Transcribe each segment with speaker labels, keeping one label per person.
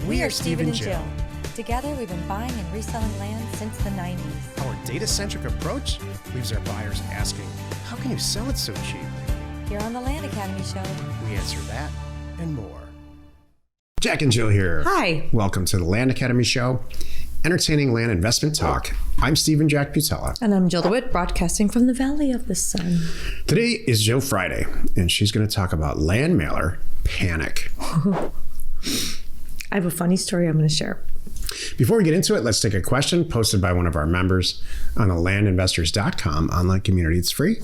Speaker 1: We are Steve and Jill.
Speaker 2: Together, we've been buying and reselling land since the 90s.
Speaker 1: Our data-centric approach leaves our buyers asking, how can you sell it so cheap?
Speaker 2: Here on the Land Academy Show,
Speaker 1: We answer that and more. Jack and Jill here.
Speaker 2: Hi.
Speaker 1: Welcome to the Land Academy Show, entertaining land investment talk. I'm Steve and Jack Butella.
Speaker 2: And I'm Jill DeWitt, broadcasting from the Valley of the Sun.
Speaker 1: Today is Jill Friday, and she's going to talk about land mailer panic.
Speaker 2: I have a funny story I'm going to share.
Speaker 1: Before we get into it, let's take a question posted by one of our members on the landinvestors.com online community. It's free.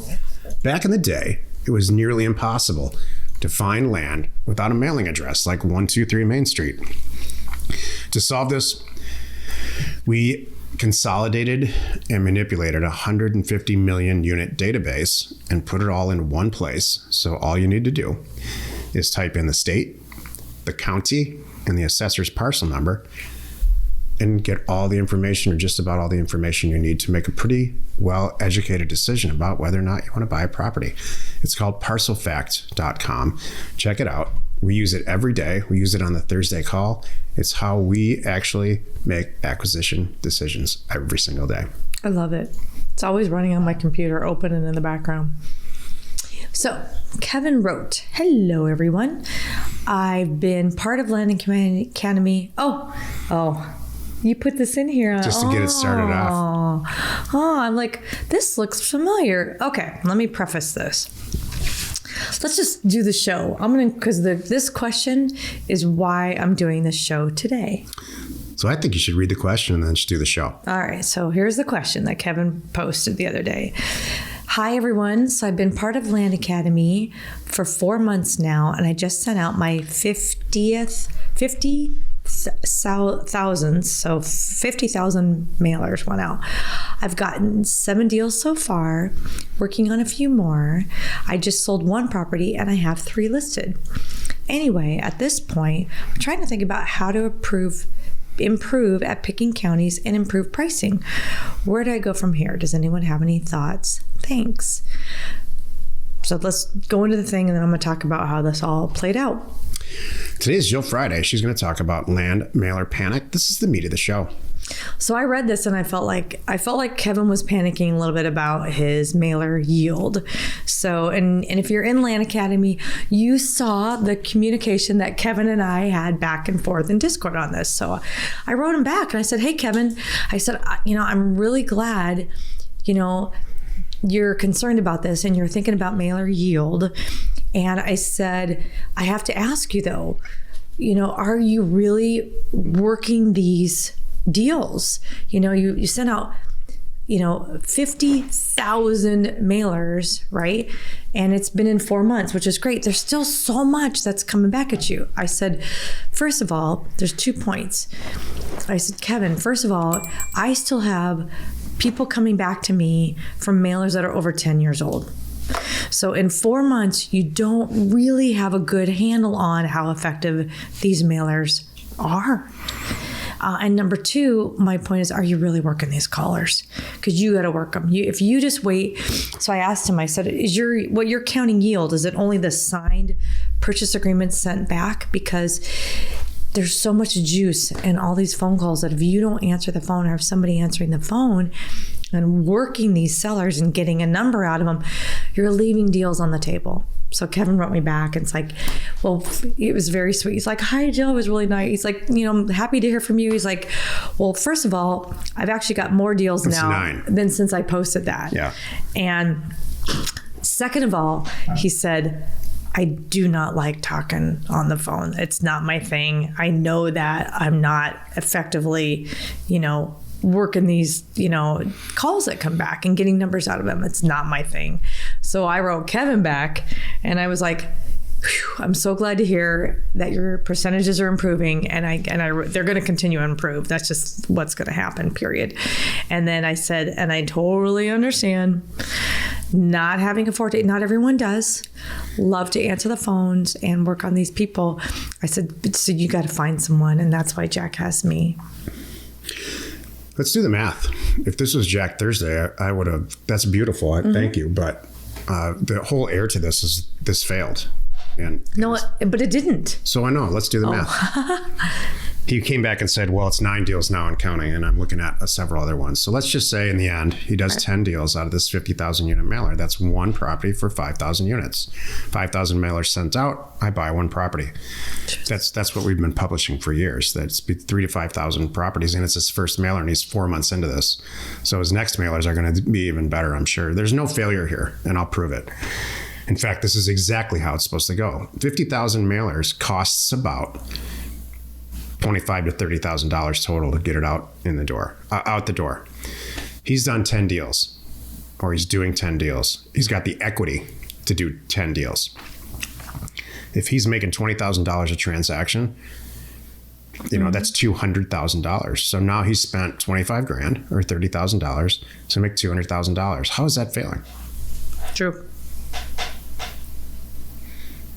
Speaker 1: Back in the day, it was nearly impossible to find land without a mailing address like 123 Main Street. To solve this, we consolidated and manipulated a 150 million unit database and put it all in one place. So all you need to do is type in the state, the county, and the assessor's parcel number, and get all the information, or just about all the information you need to make a pretty well-educated decision about whether or not you want to buy a property. It's called parcelfact.com. Check it out. We use it every day. We use it on the Thursday call. It's how we actually make acquisition decisions every single day.
Speaker 3: I love it. It's always running on my computer, open and in the background.
Speaker 2: So, Kevin wrote, hello, everyone. I've been part of Land Academy. Oh, you put this in here.
Speaker 1: Just to get it started off.
Speaker 2: I'm like, this looks familiar. Okay, let me preface this. Let's just do the show. Because this question is why I'm doing this show today.
Speaker 1: So I think you should read the question and then just do the show.
Speaker 2: All right, so here's the question that Kevin posted the other day. Hi, everyone. So I've been part of Land Academy for 4 months now, and I just sent out my 50,000 mailers went out. I've gotten 7 deals so far, working on a few more. I just sold one property and I have 3 listed. Anyway, at this point, I'm trying to think about how to improve at picking counties and improve pricing. Where do I go from here? Does anyone have any thoughts? Thanks. So let's go into the thing, and then I'm going to talk about how this all played out.
Speaker 1: Today's Jill Friday. She's going to talk about land mailer panic. This is the meat of the show.
Speaker 2: So I read this and I felt like Kevin was panicking a little bit about his mailer yield. So, and if you're in Land Academy, you saw the communication that Kevin and I had back and forth in Discord on this. So I wrote him back and I said, hey, Kevin, I said, I'm really glad, you're concerned about this and you're thinking about mailer yield. And I said, I have to ask you though, are you really working these deals? You sent out 50,000 mailers, right? And it's been in 4 months, which is great. There's still so much that's coming back at you. I said, first of all, there's 2 points. I said, Kevin, first of all, I still have people coming back to me from mailers that are over 10 years old. So in 4 months, you don't really have a good handle on how effective these mailers are. And number 2, my point is, are you really working these callers? Because you got to work them. If you just wait. So I asked him, I said, what you're counting yield, is it only the signed purchase agreement sent back? Because there's so much juice in all these phone calls that if you don't answer the phone or have somebody answering the phone and working these sellers and getting a number out of them, you're leaving deals on the table. So Kevin wrote me back and it's like, well, it was very sweet. He's like, hi, Jill, it was really nice. He's like, I'm happy to hear from you. He's like, well, first of all, I've actually got more deals now than since I posted that.
Speaker 1: Yeah.
Speaker 2: And second of all, he said, I do not like talking on the phone. It's not my thing. I know that I'm not effectively, working these, calls that come back and getting numbers out of them. It's not my thing. So I wrote Kevin back and I was like, I'm so glad to hear that your percentages are improving, and they're going to continue to improve. That's just what's going to happen, period. And then I said, and I totally understand not having a forte. Not everyone does. Love to answer the phones and work on these people. I said, so you got to find someone, and that's why Jack has me.
Speaker 1: Let's do the math. If this was Jack Thursday, I would have. That's beautiful. Thank you. But the whole air to this is this failed.
Speaker 2: No, but it didn't.
Speaker 1: So I know. Let's do the math. he came back and said, well, it's 9 deals now and counting, and I'm looking at several other ones. So let's just say in the end, he does 10 deals out of this 50,000 unit mailer. That's one property for 5,000 units. 5,000 mailers sent out, I buy one property. That's what we've been publishing for years. That's 3,000 to 5,000 properties, and it's his first mailer, and he's 4 months into this. So his next mailers are going to be even better, I'm sure. There's no failure here, and I'll prove it. In fact, this is exactly how it's supposed to go. 50,000 mailers costs about $25,000 to $30,000 total to get it out the door. He's done 10 deals, or he's doing 10 deals. He's got the equity to do 10 deals. If he's making $20,000 a transaction, that's $200,000. So now he's spent $25,000 or $30,000 to make $200,000. How is that failing?
Speaker 2: True.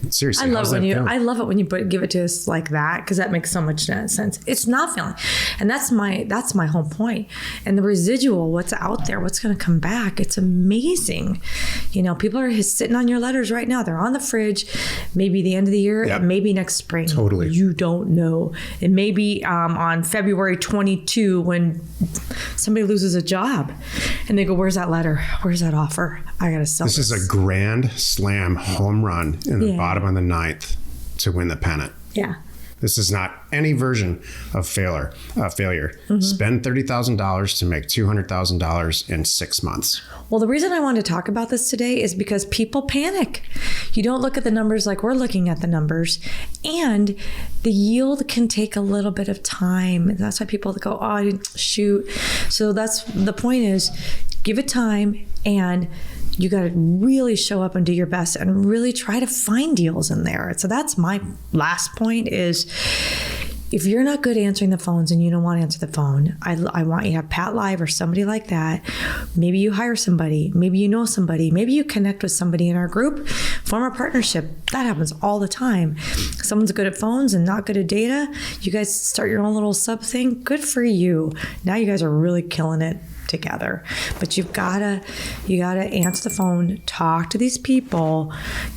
Speaker 1: Seriously,
Speaker 2: I love it when you give it to us like that, because that makes so much sense. It's not failing, and that's my whole point. And the residual, what's out there, what's going to come back, it's amazing. People are sitting on your letters right now. They're on the fridge. Maybe the end of the year,
Speaker 1: yep.
Speaker 2: Maybe next spring.
Speaker 1: Totally,
Speaker 2: you don't know. It may be on February 22 when somebody loses a job, and they go, "Where's that letter? Where's that offer? I got to sell." This
Speaker 1: is a grand slam home run in the bottom of the ninth to win the pennant.
Speaker 2: Yeah.
Speaker 1: This is not any version of failure. Mm-hmm. Spend $30,000 to make $200,000 in 6 months.
Speaker 2: Well, the reason I wanted to talk about this today is because people panic. You don't look at the numbers like we're looking at the numbers, and the yield can take a little bit of time. That's why people go, "Oh, I didn't shoot." So that's the point, is give it time, and you got to really show up and do your best and really try to find deals in there. So that's my last point, is if you're not good answering the phones and you don't want to answer the phone, I want you to have Pat Live or somebody like that. Maybe you hire somebody. Maybe you know somebody. Maybe you connect with somebody in our group. Form a partnership. That happens all the time. Someone's good at phones and not good at data. You guys start your own little sub thing. Good for you. Now you guys are really killing it together. But you gotta answer the phone, talk to these people,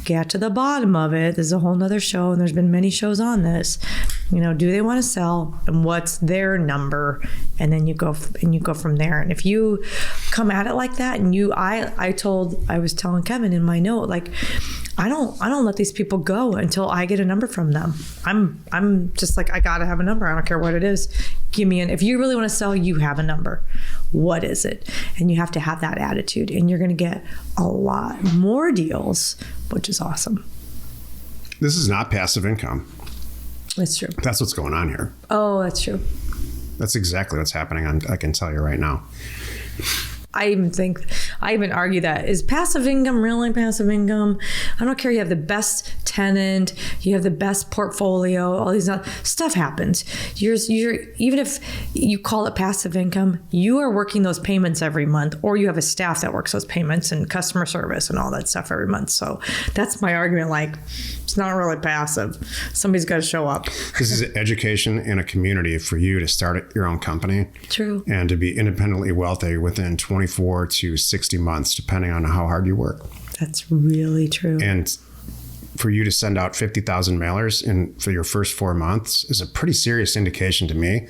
Speaker 2: get to the bottom of it. This is a whole nother show, and there's been many shows on this. Do they want to sell, and what's their number? And then you go from there. And if you come at it like that, and I was telling Kevin in my note, like, I don't let these people go until I get a number from them. I'm just like, I gotta have a number. I don't care what it is. Give me if you really want to sell, you have a number. What is it? And you have to have that attitude, and you're going to get a lot more deals, which is awesome.
Speaker 1: This is not passive income.
Speaker 2: That's true.
Speaker 1: That's what's going on here.
Speaker 2: Oh, that's true.
Speaker 1: That's exactly what's happening. I can tell you right now.
Speaker 2: I even argue that. Is passive income really passive income? I don't care. You have the best tenant, you have the best portfolio, all these stuff happens. You're even if you call it passive income, you are working those payments every month, or you have a staff that works those payments and customer service and all that stuff every month. So that's my argument. Like, it's not really passive. Somebody's got to show up.
Speaker 1: This is education in a community for you to start your own company.
Speaker 2: True.
Speaker 1: And to be independently wealthy within 24 to 60 months, depending on how hard you work.
Speaker 2: That's really true.
Speaker 1: And for you to send out 50,000 mailers for your first 4 months is a pretty serious indication to me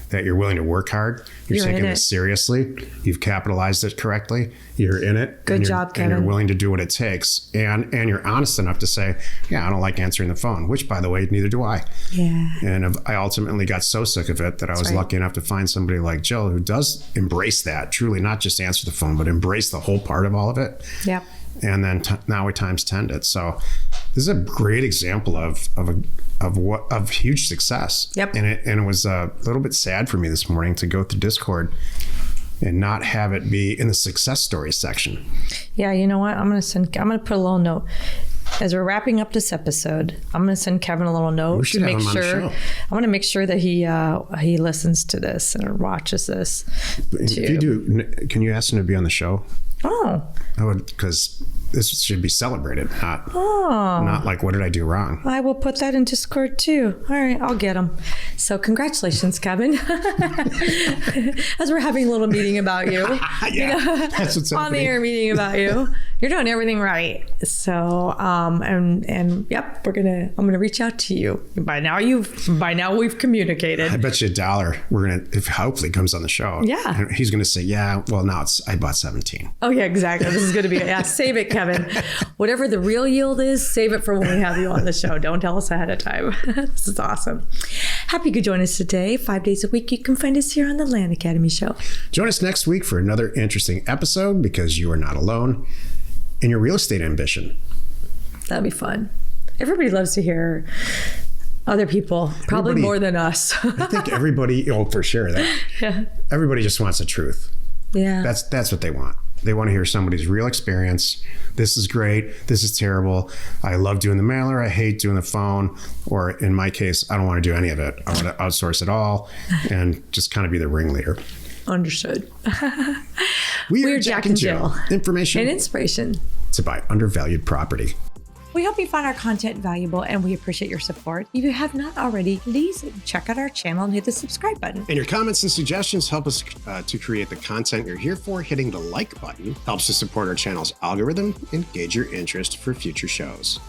Speaker 1: that you're willing to work hard. You're taking this seriously. You've capitalized it correctly. You're in it.
Speaker 2: Good job, Kevin.
Speaker 1: And you're willing to do what it takes. And you're honest enough to say, yeah, I don't like answering the phone, which, by the way, neither do I.
Speaker 2: Yeah.
Speaker 1: And I ultimately got so sick of it that I was lucky enough to find somebody like Jill who does embrace that, truly not just answer the phone, but embrace the whole part of all of it.
Speaker 2: Yep.
Speaker 1: And then now we times 10 it. So this is a great example of huge success.
Speaker 2: Yep.
Speaker 1: And it was a little bit sad for me this morning to go through Discord and not have it be in the success stories section.
Speaker 2: Yeah, you know what? I'm gonna put a little note. As we're wrapping up this episode, I'm going to send Kevin a little note to make sure. I want to make sure that he listens to this or watches this.
Speaker 1: If you do, can you ask him to be on the show?
Speaker 2: Oh.
Speaker 1: I would, because this should be celebrated, not like, what did I do wrong?
Speaker 2: I will put that in Discord too. All right, I'll get them. So congratulations, Kevin. As we're having a little meeting about you.
Speaker 1: Yeah, that's what's
Speaker 2: on the
Speaker 1: happening.
Speaker 2: air meeting about you. You're doing everything right. So, and yep, I'm gonna reach out to you. By now we've communicated.
Speaker 1: I bet you $1 if hopefully comes on the show.
Speaker 2: Yeah.
Speaker 1: And he's gonna say, yeah, well, now I bought 17.
Speaker 2: Oh yeah, exactly. This is gonna be save it, Kevin. Whatever the real yield is, save it for when we have you on the show. Don't tell us ahead of time. This is awesome. Happy you could join us today. 5 days a week, you can find us here on the Land Academy Show.
Speaker 1: Join us next week for another interesting episode, because you are not alone in your real estate ambition.
Speaker 2: That'd be fun. Everybody loves to hear other people, probably more than us.
Speaker 1: I think everybody, for sure. Everybody just wants the truth.
Speaker 2: Yeah.
Speaker 1: That's what they want. They want to hear somebody's real experience. This is great. This is terrible. I love doing the mailer. I hate doing the phone. Or in my case, I don't want to do any of it. I want to outsource it all and just kind of be the ringleader.
Speaker 2: Understood.
Speaker 1: We're Jack and Jill. Information
Speaker 2: and inspiration
Speaker 1: to buy undervalued property.
Speaker 2: We hope you found our content valuable, and we appreciate your support. If you have not already, please check out our channel and hit the subscribe button.
Speaker 1: And your comments and suggestions help us to create the content you're here for. Hitting the like button helps to support our channel's algorithm and gauge your interest for future shows.